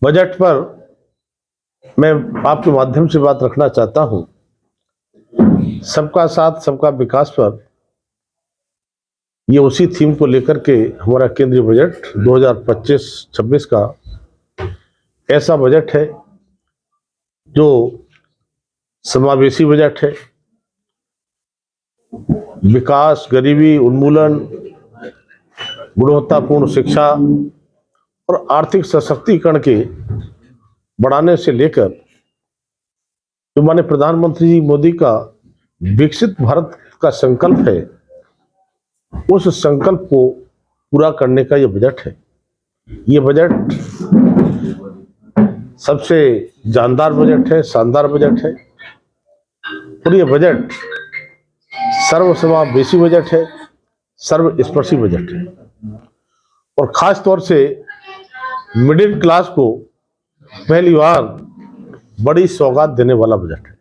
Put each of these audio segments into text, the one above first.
Budget पर मैं आपके माध्यम से बात रखना चाहता हूं। सबका साथ सबका विकास पर ये उसी थीम को लेकर के हमारा केंद्रीय बजट 2025-26 का ऐसा बजट है जो समावेशी बजट है। विकास, गरीबी उन्मूलन, गुणवत्तापूर्ण शिक्षा और आर्थिक सशक्तिकरण के बढ़ाने से लेकर जो माननीय प्रधानमंत्री मोदी का विकसित भारत का संकल्प है, उस संकल्प को पूरा करने का ये बजट है। ये बजट सबसे जानदार बजट है, शानदार बजट है और ये बजट सर्वसमावेशी बजट है, सर्वस्पर्शी बजट है और खास तौर से मिडिल क्लास को पहली बार बड़ी सौगात देने वाला बजट है।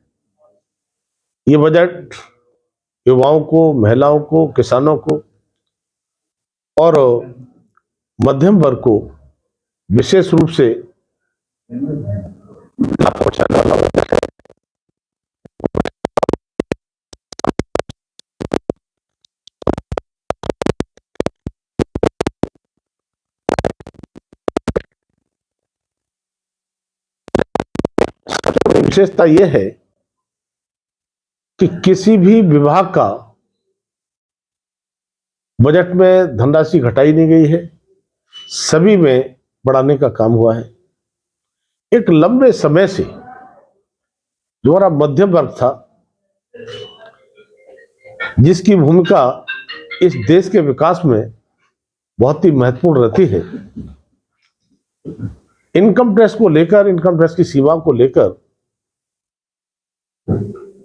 ये बजट युवाओं को, महिलाओं को, किसानों को और मध्यम वर्ग को विशेष रूप से लाभ पहुंचाने वाला बजट है। विशेषता यह है कि किसी भी विभाग का बजट में धनराशि घटाई नहीं गई है, सभी में बढ़ाने का काम हुआ है। एक लंबे समय से जो हमारा मध्यम वर्ग था, जिसकी भूमिका इस देश के विकास में बहुत ही महत्वपूर्ण रहती है, इनकम टैक्स को लेकर, इनकम टैक्स की सीमा को लेकर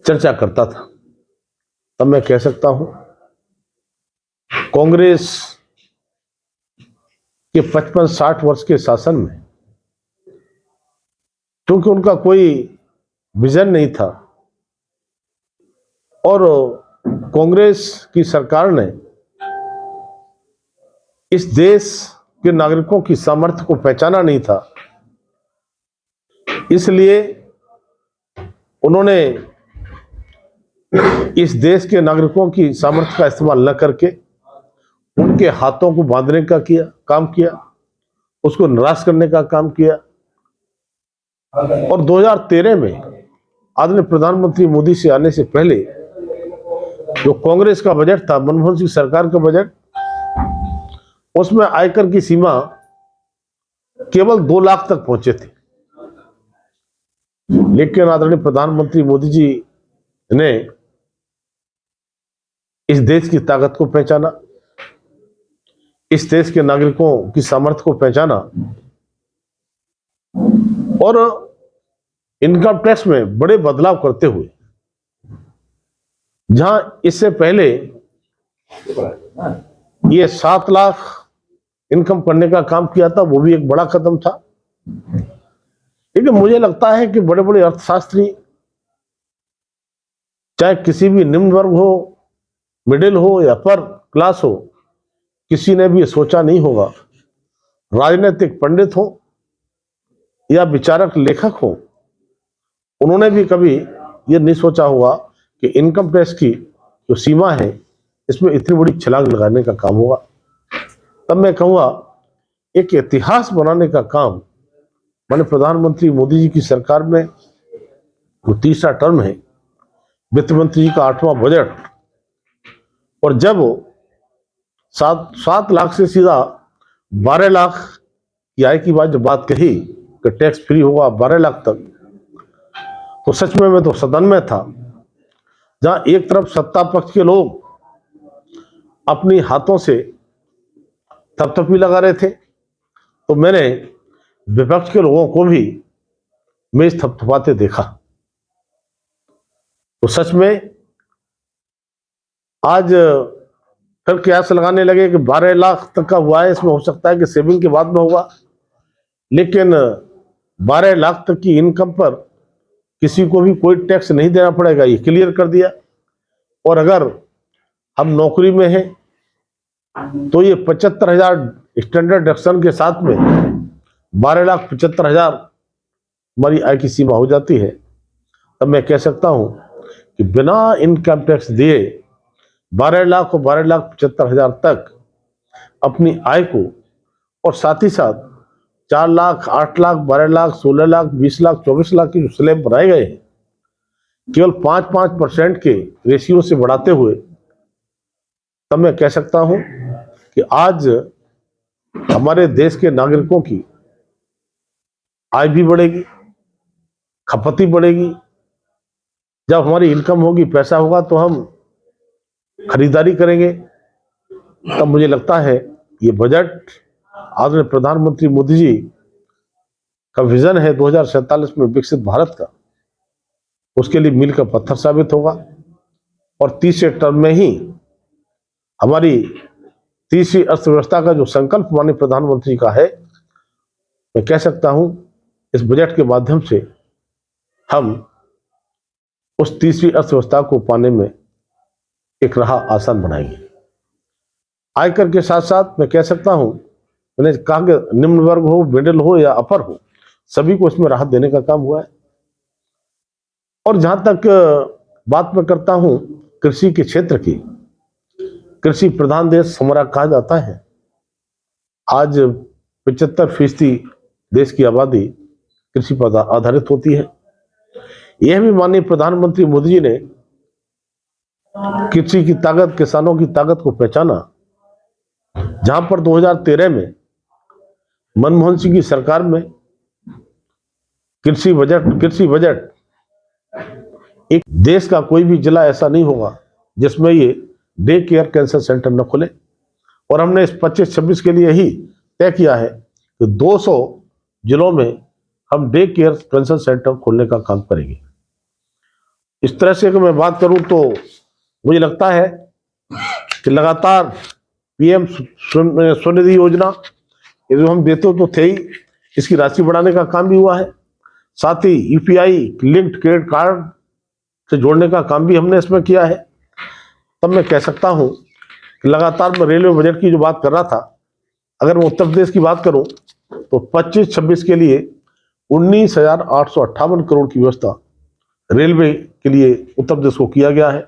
चर्चा करता था, तब मैं कह सकता हूं कांग्रेस के 55-60 वर्ष के शासन में, क्योंकि उनका कोई विजन नहीं था और कांग्रेस की सरकार ने इस देश के नागरिकों की सामर्थ्य को पहचाना नहीं था, इसलिए उन्होंने इस देश के नागरिकों की सामर्थ्य का इस्तेमाल न करके उनके हाथों को बांधने का काम किया, उसको निराश करने का काम किया और 2013 में आदरणीय प्रधानमंत्री मोदी से आने से पहले जो कांग्रेस का बजट था, मनमोहन सिंह सरकार का बजट, उसमें आयकर की सीमा केवल 2 लाख तक पहुंचे थे। लेकिन आदरणीय प्रधानमंत्री मोदी जी ने इस देश की ताकत को पहचाना, इस देश के नागरिकों की सामर्थ्य को पहचाना और इनकम टैक्स में बड़े बदलाव करते हुए, जहां इससे पहले ये 7 लाख इनकम करने का काम किया था, वो भी एक बड़ा कदम था। लेकिन मुझे लगता है कि बड़े बड़े अर्थशास्त्री, चाहे किसी भी निम्न वर्ग हो, मिडिल हो या अपर क्लास हो, किसी ने भी सोचा नहीं होगा, राजनीतिक पंडित हो या विचारक लेखक हो, उन्होंने भी कभी यह नहीं सोचा होगा कि इनकम टैक्स की जो सीमा है, इसमें इतनी बड़ी छलांग लगाने का काम होगा। तब मैं कहूँगा एक इतिहास बनाने का काम माननीय प्रधानमंत्री मोदी जी की सरकार में, वो तीसरा टर्म है, वित्त मंत्री जी का 8वां बजट, और जब 7 लाख से सीधा 12 लाख की आय की बात कही कि टैक्स फ्री होगा 12 लाख तक, तो सच में मैं तो सदन में था, जहां एक तरफ सत्ता पक्ष के लोग अपनी हाथों से थपथपी लगा रहे थे, तो मैंने विपक्ष के लोगों को भी मेज थपथपाते देखा। तो सच में आज फिर कयास लगाने लगे कि 12 लाख तक का हुआ है, इसमें हो सकता है कि सेविंग के बाद में होगा, लेकिन 12 लाख तक की इनकम पर किसी को भी कोई टैक्स नहीं देना पड़ेगा, ये क्लियर कर दिया। और अगर हम नौकरी में हैं तो ये 75,000 स्टैंडर्ड डिडक्शन के साथ में 12,75,000 हमारी आय की सीमा हो जाती है, तब मैं कह सकता हूं कि बिना इनकम टैक्स दिए 12 लाख और 12,75,000 तक अपनी आय को, और साथ ही साथ 4 लाख, 8 लाख, 12 लाख, 16 लाख, 20 लाख, 24 लाख की जो स्लैब बनाए गए हैं, केवल 5-5% के रेशियो से बढ़ाते हुए, तब मैं कह सकता हूं कि आज हमारे देश के नागरिकों की आय भी बढ़ेगी, खपत भी बढ़ेगी। जब हमारी इनकम होगी, पैसा होगा, तो हम खरीदारी करेंगे। तब मुझे लगता है ये बजट आदरणीय प्रधानमंत्री मोदी जी का विजन है 2047 में विकसित भारत का, उसके लिए मील का पत्थर साबित होगा। और तीसरे टर्म में ही हमारी तीसरी अर्थव्यवस्था का जो संकल्प माननीय प्रधानमंत्री का है, मैं कह सकता हूं इस बजट के माध्यम से हम उस तीसरी अर्थव्यवस्था को पाने में एक राह आसान बनाएंगे। आयकर के साथ साथ मैं कह सकता हूं, मैंने कहा कि निम्न वर्ग हो, मिडिल हो या अपर हो, सभी को इसमें राहत देने का काम हुआ है। और जहां तक बात मैं करता हूं कृषि के क्षेत्र की, कृषि प्रधान देश हमारा कहा जाता है। आज 75% देश की आबादी कृषि पर आधारित होती है। यह भी माननीय प्रधानमंत्री मोदी जी ने कृषि की ताकत, किसानों की ताकत को पहचाना। जहां पर 2013 में मनमोहन सिंह की सरकार में कृषि बजट एक देश का कोई भी जिला ऐसा नहीं होगा जिसमें ये डे केयर कैंसर सेंटर न खुले। और हमने इस 25-26 के लिए ही तय किया है कि 200 जिलों में हम डे केयर कैंसर सेंटर खोलने का काम करेंगे। इस तरह से अगर मैं बात करूं तो मुझे लगता है कि लगातार पीएम स्वनिधि योजना, ये जो हम देते तो थे ही, इसकी राशि बढ़ाने का काम भी हुआ है। साथ ही यूपीआई लिंक्ड क्रेडिट कार्ड से जोड़ने का काम भी हमने इसमें किया है। तब मैं कह सकता हूं कि लगातार मैं रेलवे बजट की जो बात कर रहा था, अगर मैं उत्तर प्रदेश की बात करूं तो 25-26 के लिए 19,858 करोड़ की व्यवस्था रेलवे के लिए उत्तर प्रदेश को किया गया है।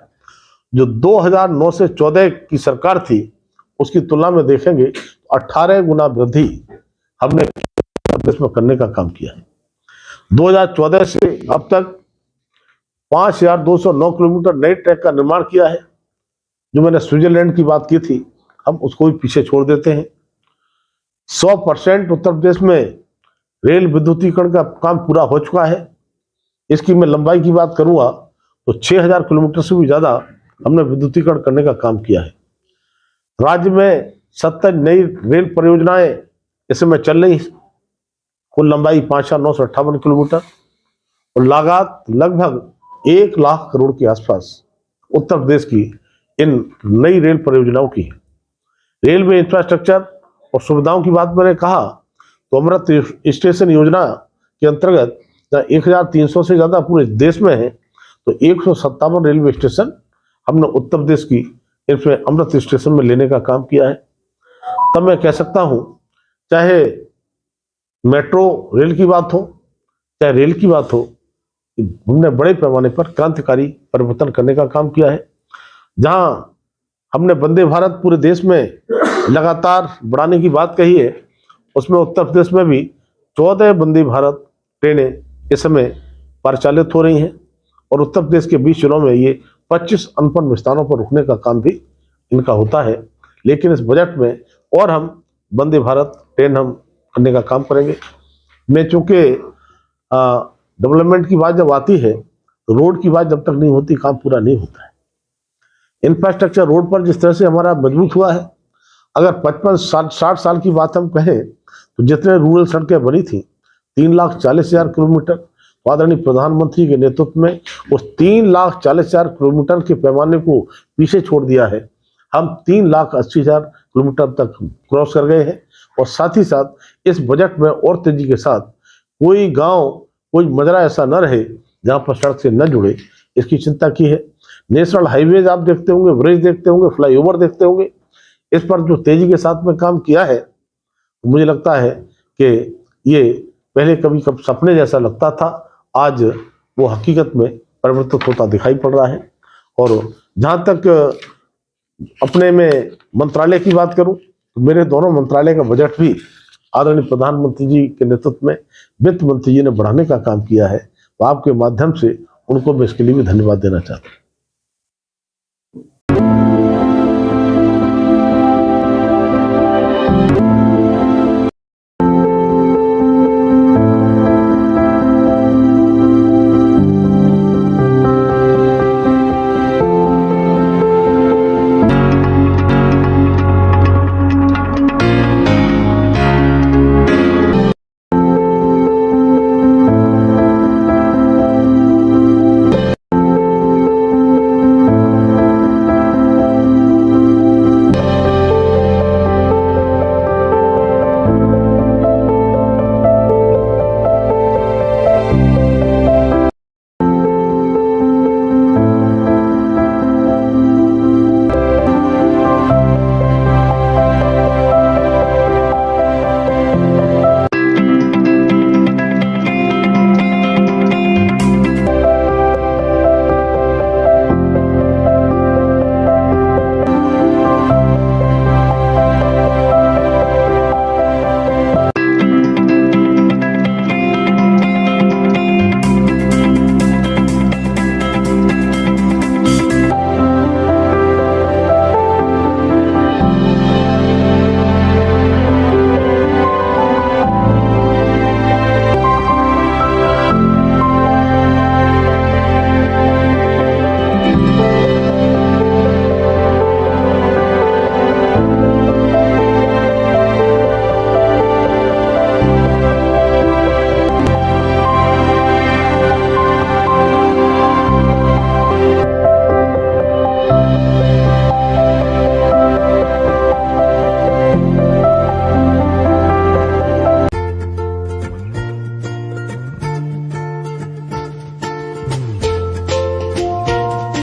जो 2009 से 14 की सरकार थी, उसकी तुलना में देखेंगे तो 18 गुना वृद्धि हमने प्रदेश में करने का काम किया है। 2014 से अब तक 5,209 किलोमीटर नए ट्रैक का निर्माण किया है। जो मैंने स्विट्जरलैंड की बात की थी, हम उसको भी पीछे छोड़ देते हैं। 100% उत्तर प्रदेश में रेल विद्युतीकरण का काम पूरा हो चुका है। इसकी मैं लंबाई की बात करूंगा तो 6,000 किलोमीटर से भी ज्यादा हमने विद्युतीकरण करने का काम किया है। राज्य में 70 नई रेल परियोजनाएं इस समय चल रही, कुल लंबाई 5,958 किलोमीटर और लागत लगभग 1 लाख करोड़ के आसपास उत्तर प्रदेश की इन नई रेल परियोजनाओं की है। रेलवे इंफ्रास्ट्रक्चर और सुविधाओं की बात मैंने कहा तो अमृत स्टेशन योजना के अंतर्गत 1,300 से ज्यादा पूरे देश में है, तो 157 रेलवे स्टेशन हमने उत्तर प्रदेश की इसमें अमृत स्टेशन में लेने का काम किया है। तब मैं कह सकता हूं, चाहे मेट्रो रेल की बात हो, चाहे रेल की बात हो, हमने बड़े पैमाने पर क्रांतिकारी परिवर्तन करने का काम किया है। जहां हमने वंदे भारत पूरे देश में लगातार बढ़ाने की बात कही है, उसमें उत्तर प्रदेश में भी 14 वंदे भारत ट्रेनें इस समय परिचालित हो रही हैं और उत्तर प्रदेश के 20 जिलों में ये 25 अनपन स्थानों पर रुकने का काम भी इनका होता है। लेकिन इस बजट में और हम वंदे भारत ट्रेन हम करने का काम करेंगे। मैं चूंकि डेवलपमेंट की बात जब आती है तो रोड की बात जब तक नहीं होती काम पूरा नहीं होता है। इंफ्रास्ट्रक्चर रोड पर जिस तरह से हमारा मजबूत हुआ है, अगर 55-60 साल की बात हम कहें तो जितने रूरल सड़कें बनी थी 3,40,000 किलोमीटर, आदरणीय प्रधानमंत्री के नेतृत्व में उस 3,40,000 किलोमीटर के पैमाने को पीछे छोड़ दिया है। हम 3,80,000 किलोमीटर तक क्रॉस कर गए हैं और साथ ही साथ इस बजट में और तेजी के साथ कोई गांव, कोई मजरा ऐसा न रहे जहां पर सड़क से न जुड़े, इसकी चिंता की है। नेशनल हाईवेज आप देखते होंगे, ब्रिज देखते होंगे, फ्लाईओवर देखते होंगे, इस पर जो तेजी के साथ में काम किया है, मुझे लगता है कि ये पहले कभी कभी सपने जैसा लगता था, आज वो हकीकत में परिवर्तित होता दिखाई पड़ रहा है। और जहां तक अपने में मंत्रालय की बात करूं तो मेरे दोनों मंत्रालय का बजट भी आदरणीय प्रधानमंत्री जी के नेतृत्व में वित्त मंत्री जी ने बढ़ाने का काम किया है। तो आपके माध्यम से उनको मैं इसके लिए भी धन्यवाद देना चाहता हूं।